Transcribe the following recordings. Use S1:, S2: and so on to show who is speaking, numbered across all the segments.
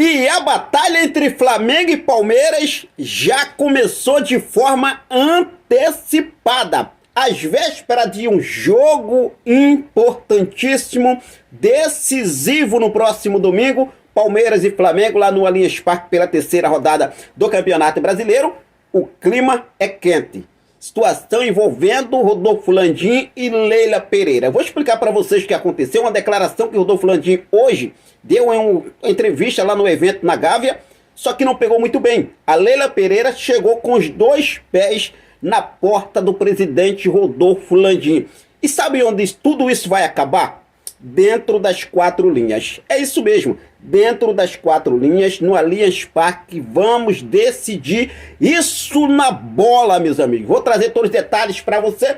S1: E a batalha entre Flamengo e Palmeiras já começou de forma antecipada. Às vésperas de um jogo importantíssimo, decisivo no próximo domingo, Palmeiras e Flamengo lá no Allianz Parque pela terceira rodada do Campeonato Brasileiro, o clima é quente. Situação envolvendo Rodolfo Landim e Leila Pereira. Vou explicar para vocês o que aconteceu. Uma declaração que o Rodolfo Landim hoje deu em uma entrevista lá no evento na Gávea, só que não pegou muito bem. A Leila Pereira chegou com os dois pés na porta do presidente Rodolfo Landim. E sabe onde tudo isso vai acabar? Dentro das quatro linhas. É isso mesmo, dentro das quatro linhas, no Allianz Parque, vamos decidir isso na bola, meus amigos. Vou trazer todos os detalhes para você.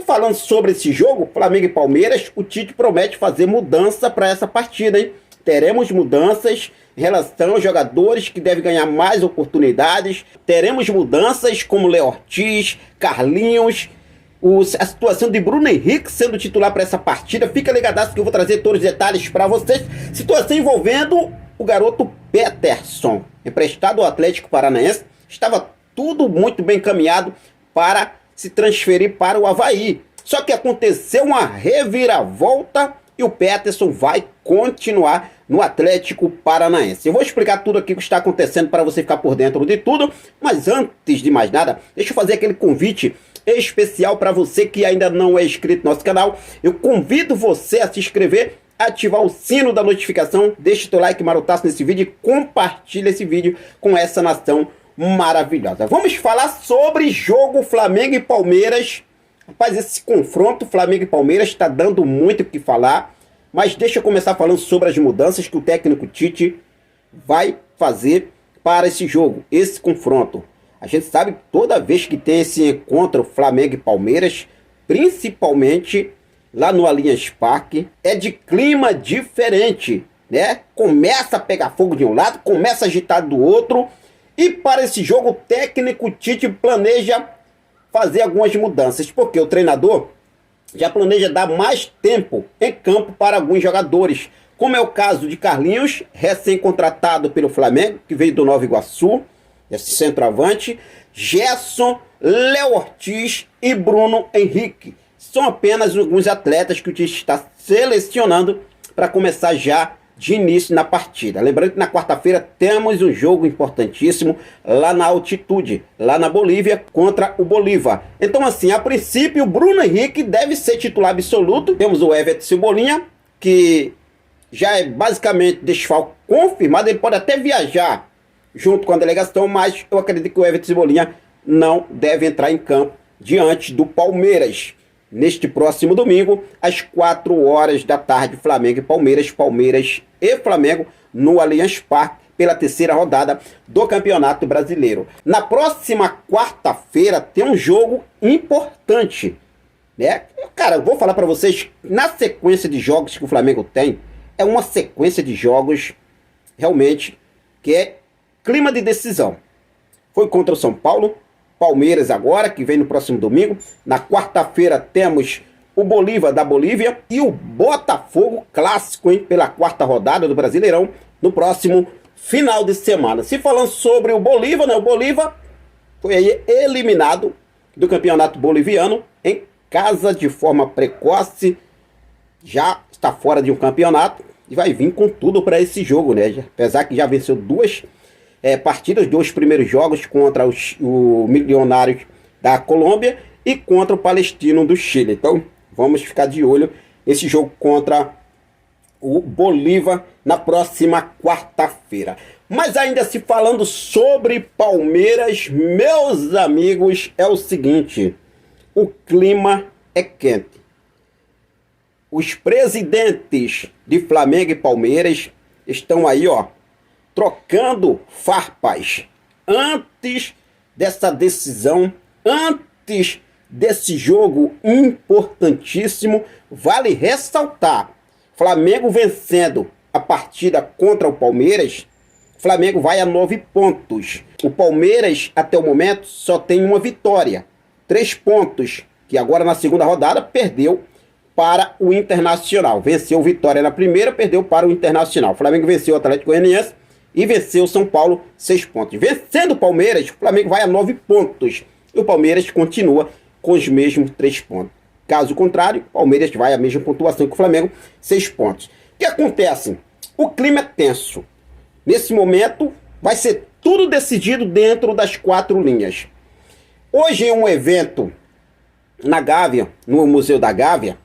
S1: Falando sobre esse jogo, Flamengo e Palmeiras, o Tite promete fazer mudança para essa partida, hein? Teremos mudanças em relação aos jogadores que devem ganhar mais oportunidades. Teremos mudanças como Léo Ortiz, Carlinhos, a situação de Bruno Henrique sendo titular para essa partida. Fica ligadaço que eu vou trazer todos os detalhes para vocês. Situação envolvendo o garoto Peterson, emprestado ao Atlético Paranaense. Estava tudo muito bem encaminhado para se transferir para o Avaí. Só que aconteceu uma reviravolta e o Peterson vai continuar no Atlético Paranaense. Eu vou explicar tudo aqui o que está acontecendo para você ficar por dentro de tudo. Mas antes de mais nada, deixa eu fazer aquele convite especial para você que ainda não é inscrito no nosso canal. Eu convido você a se inscrever, ativar o sino da notificação, deixa o teu like marotaço nesse vídeo e compartilha esse vídeo com essa nação maravilhosa. Vamos falar sobre jogo Flamengo e Palmeiras. Rapaz, esse confronto Flamengo e Palmeiras está dando muito o que falar, mas deixa eu começar falando sobre as mudanças que o técnico Tite vai fazer para esse jogo, esse confronto. A gente sabe que toda vez que tem esse encontro Flamengo e Palmeiras, principalmente lá no Allianz Parque, é de clima diferente, né? Começa a pegar fogo de um lado, começa a agitar do outro. E para esse jogo o técnico Tite planeja fazer algumas mudanças, porque o treinador já planeja dar mais tempo em campo para alguns jogadores, como é o caso de Carlinhos, recém-contratado pelo Flamengo, que veio do Nova Iguaçu, esse centroavante, Gerson, Léo Ortiz e Bruno Henrique. São apenas alguns atletas que o Tite está selecionando para começar já de início na partida. Lembrando que na quarta-feira temos um jogo importantíssimo lá na altitude, lá na Bolívia, contra o Bolívar. Então assim, a princípio o Bruno Henrique deve ser titular absoluto. Temos o Everton Cebolinha, que já é basicamente desfalque confirmado. Ele pode até viajar junto com a delegação, mas eu acredito que o Everton Cebolinha não deve entrar em campo diante do Palmeiras. Neste próximo domingo, às 4 horas da tarde, Flamengo e Palmeiras, Palmeiras e Flamengo no Allianz Parque pela terceira rodada do Campeonato Brasileiro. Na próxima quarta-feira tem um jogo importante, né? Cara, eu vou falar para vocês, na sequência de jogos que o Flamengo tem, é uma sequência de jogos realmente que é clima de decisão. Foi contra o São Paulo, Palmeiras agora, que vem no próximo domingo. Na quarta-feira temos o Bolívar da Bolívia e o Botafogo clássico, hein, pela quarta rodada do Brasileirão, no próximo final de semana. Se falando sobre o Bolívar, né, o Bolívar foi aí eliminado do Campeonato Boliviano em casa de forma precoce, já está fora de um campeonato e vai vir com tudo para esse jogo, né? Apesar que já venceu duas partidas, dois primeiros jogos contra o Milionários da Colômbia e contra o Palestino do Chile. Então vamos ficar de olho nesse jogo contra o Bolívar na próxima quarta-feira. Mas ainda se falando sobre Palmeiras, meus amigos, é o seguinte: o clima é quente. Os presidentes de Flamengo e Palmeiras estão aí, ó, trocando farpas antes dessa decisão, antes desse jogo importantíssimo. Vale ressaltar, Flamengo vencendo a partida contra o Palmeiras, Flamengo vai a 9 pontos. O Palmeiras, até o momento, só tem uma vitória, 3 pontos, que agora na segunda rodada perdeu para o Internacional. Venceu o Vitória na primeira, perdeu para o Internacional. O Flamengo venceu o Atlético Goianiense e venceu o São Paulo 6 pontos. Vencendo o Palmeiras, o Flamengo vai a 9 pontos e o Palmeiras continua com os mesmos 3 pontos. Caso contrário, o Palmeiras vai a mesma pontuação que o Flamengo, 6 pontos. O que acontece? O clima é tenso. Nesse momento, vai ser tudo decidido dentro das 4 linhas. Hoje, em um evento na Gávea, no Museu da Gávea,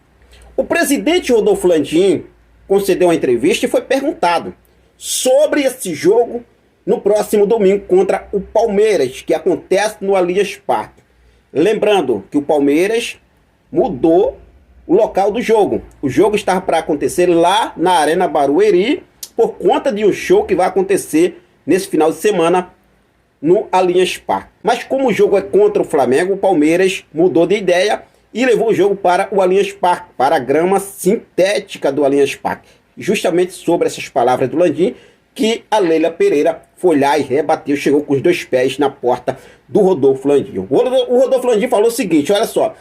S1: o presidente Rodolfo Landim concedeu uma entrevista e foi perguntado sobre esse jogo no próximo domingo contra o Palmeiras, que acontece no Allianz Parque. Lembrando que o Palmeiras mudou o local do jogo. O jogo estava para acontecer lá na Arena Barueri, por conta de um show que vai acontecer nesse final de semana no Allianz Parque. Mas como o jogo é contra o Flamengo, o Palmeiras mudou de ideia e levou o jogo para o Allianz Parque, para a grama sintética do Allianz Parque. Justamente sobre essas palavras do Landim, que a Leila Pereira foi lá e rebateu, chegou com os 2 pés na porta do Rodolfo Landim. O Rodolfo Landim falou o seguinte, olha só,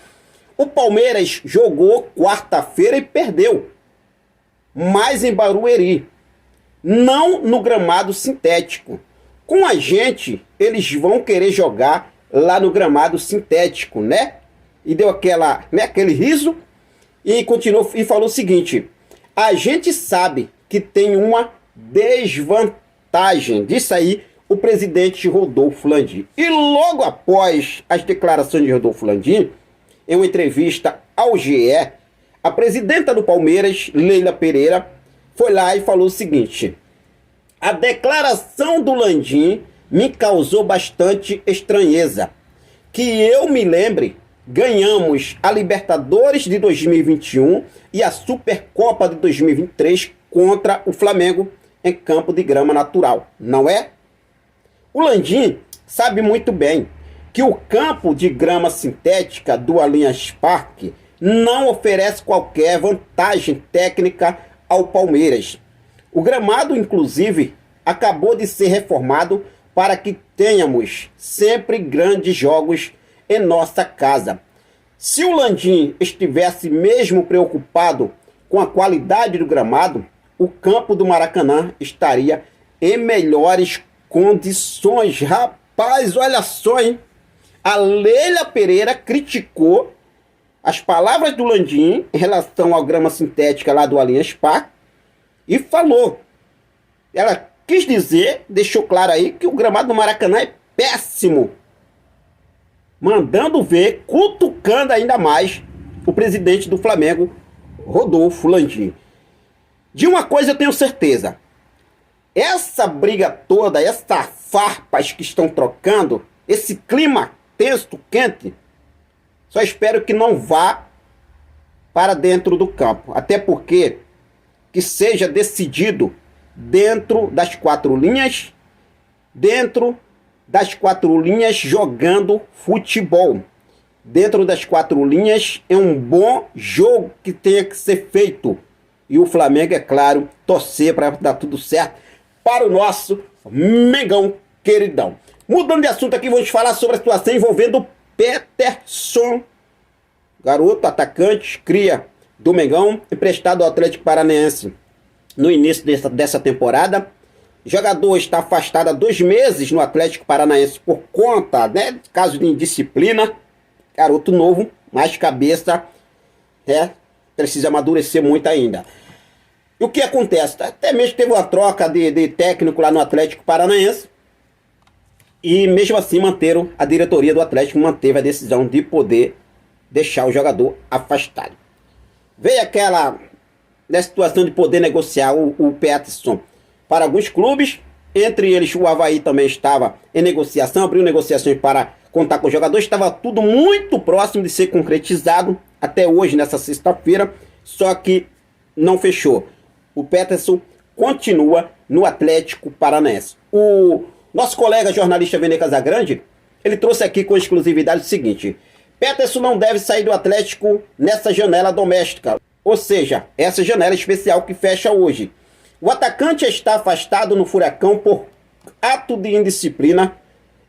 S1: o Palmeiras jogou quarta-feira e perdeu, mas em Barueri, não no gramado sintético. Com a gente, eles vão querer jogar lá no gramado sintético, né? E deu aquele riso e continuou e falou o seguinte, a gente sabe que tem uma desvantagem. Disse aí o presidente Rodolfo Landim. E logo após as declarações de Rodolfo Landim, em uma entrevista ao GE, a presidenta do Palmeiras, Leila Pereira, foi lá e falou o seguinte, a declaração do Landim me causou bastante estranheza. Que eu me lembre, ganhamos a Libertadores de 2021 e a Supercopa de 2023 contra o Flamengo em campo de grama natural, não é? O Landim sabe muito bem que o campo de grama sintética do Allianz Parque não oferece qualquer vantagem técnica ao Palmeiras. O gramado, inclusive, acabou de ser reformado para que tenhamos sempre grandes jogos em nossa casa. Se o Landim estivesse mesmo preocupado com a qualidade do gramado, o campo do Maracanã estaria em melhores condições. Rapaz, olha só, hein? A Leila Pereira criticou as palavras do Landim em relação à grama sintética lá do Allianz Parque e falou. Ela quis dizer, deixou claro aí, que o gramado do Maracanã é péssimo. Mandando ver, cutucando ainda mais o presidente do Flamengo, Rodolfo Landim. De uma coisa eu tenho certeza. Essa briga toda, essas farpas que estão trocando, esse clima tenso, quente, só espero que não vá para dentro do campo. Até porque que seja decidido dentro das 4 linhas, jogando futebol. Dentro das 4 linhas é um bom jogo que tenha que ser feito. E o Flamengo, é claro, torcer para dar tudo certo para o nosso Mengão queridão. Mudando de assunto aqui, vamos falar sobre a situação envolvendo Peterson, garoto, atacante, cria do Mengão, emprestado ao Atlético Paranaense no início dessa temporada. O jogador está afastado há 2 meses no Atlético Paranaense por conta, de caso de indisciplina. Garoto novo, mais cabeça, precisa amadurecer muito ainda. E o que acontece? Até mesmo teve uma troca de técnico lá no Atlético Paranaense. E mesmo assim a diretoria do Atlético manteve a decisão de poder deixar o jogador afastado. Veio aquela situação de poder negociar o Peterson para alguns clubes, entre eles o Avaí também estava em negociação, abriu negociações para contar com o jogador, estava tudo muito próximo de ser concretizado até hoje, nessa sexta-feira, só que não fechou. O Peterson continua no Atlético Paranaense. O nosso colega jornalista Vene Casagrande, ele trouxe aqui com exclusividade o seguinte: Peterson não deve sair do Atlético nessa janela doméstica, ou seja, essa janela especial que fecha hoje. O atacante está afastado no Furacão por ato de indisciplina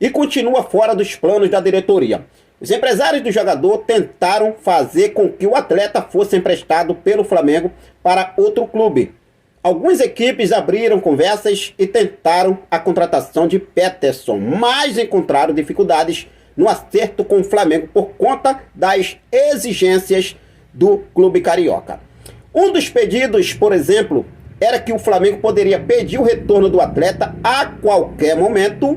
S1: e continua fora dos planos da diretoria. Os empresários do jogador tentaram fazer com que o atleta fosse emprestado pelo Flamengo para outro clube. Algumas equipes abriram conversas e tentaram a contratação de Peterson, mas encontraram dificuldades no acerto com o Flamengo por conta das exigências do clube carioca. Um dos pedidos, por exemplo, era que o Flamengo poderia pedir o retorno do atleta a qualquer momento,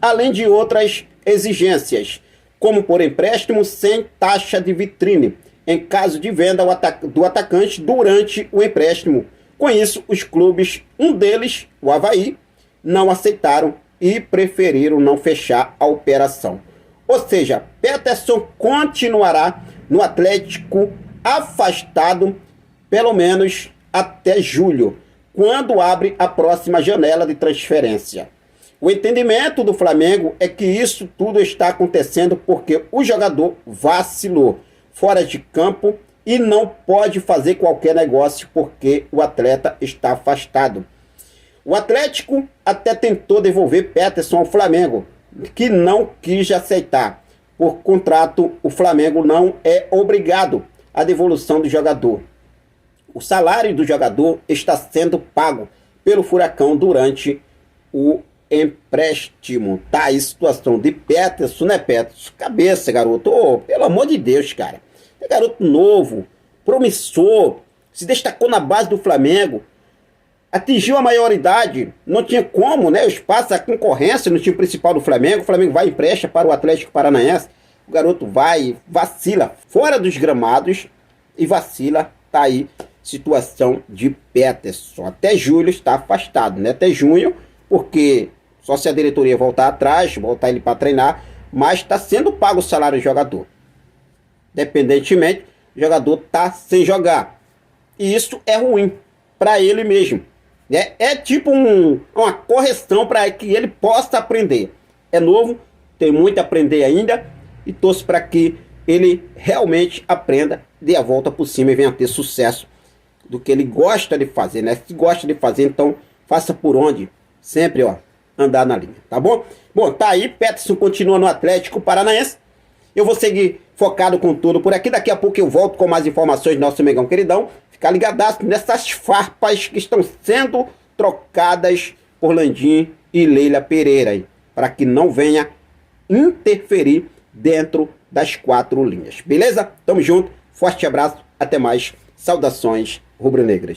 S1: além de outras exigências, como por empréstimo sem taxa de vitrine, em caso de venda do atacante durante o empréstimo. Com isso, os clubes, um deles, o Avaí, não aceitaram e preferiram não fechar a operação. Ou seja, Peterson continuará no Atlético afastado pelo menos até julho, quando abre a próxima janela de transferência. O entendimento do Flamengo é que isso tudo está acontecendo porque o jogador vacilou fora de campo e não pode fazer qualquer negócio porque o atleta está afastado. O Atlético até tentou devolver Peterson ao Flamengo, que não quis aceitar. Por contrato, o Flamengo não é obrigado à devolução do jogador. O salário do jogador está sendo pago pelo Furacão durante o empréstimo. Tá aí a situação de Peterson, né, Peterson? Cabeça, garoto. Oh, pelo amor de Deus, cara. É garoto novo, promissor, se destacou na base do Flamengo, atingiu a maioridade, não tinha como, né? O espaço, a concorrência no time principal do Flamengo. O Flamengo vai e empresta para o Atlético Paranaense. O garoto vai, vacila fora dos gramados e vacila. Tá aí situação de Peterson. Até julho está afastado, né? Até junho, porque só se a diretoria voltar atrás, voltar ele para treinar, mas está sendo pago o salário do jogador. Independentemente, o jogador está sem jogar. E isso é ruim para ele mesmo. É tipo uma correção para que ele possa aprender. É novo, tem muito a aprender ainda e torço para que ele realmente aprenda, dê a volta por cima e venha ter sucesso do que ele gosta de fazer, né? Se gosta de fazer, então faça por onde? Sempre, ó, andar na linha, tá bom? Bom, tá aí, Peterson continua no Atlético Paranaense. Eu vou seguir focado com tudo por aqui. Daqui a pouco eu volto com mais informações do nosso Mengão queridão. Ficar ligadaço nessas farpas que estão sendo trocadas por Landim e Leila Pereira, para que não venha interferir dentro das 4 linhas. Beleza? Tamo junto. Forte abraço. Até mais. Saudações rubro-negras.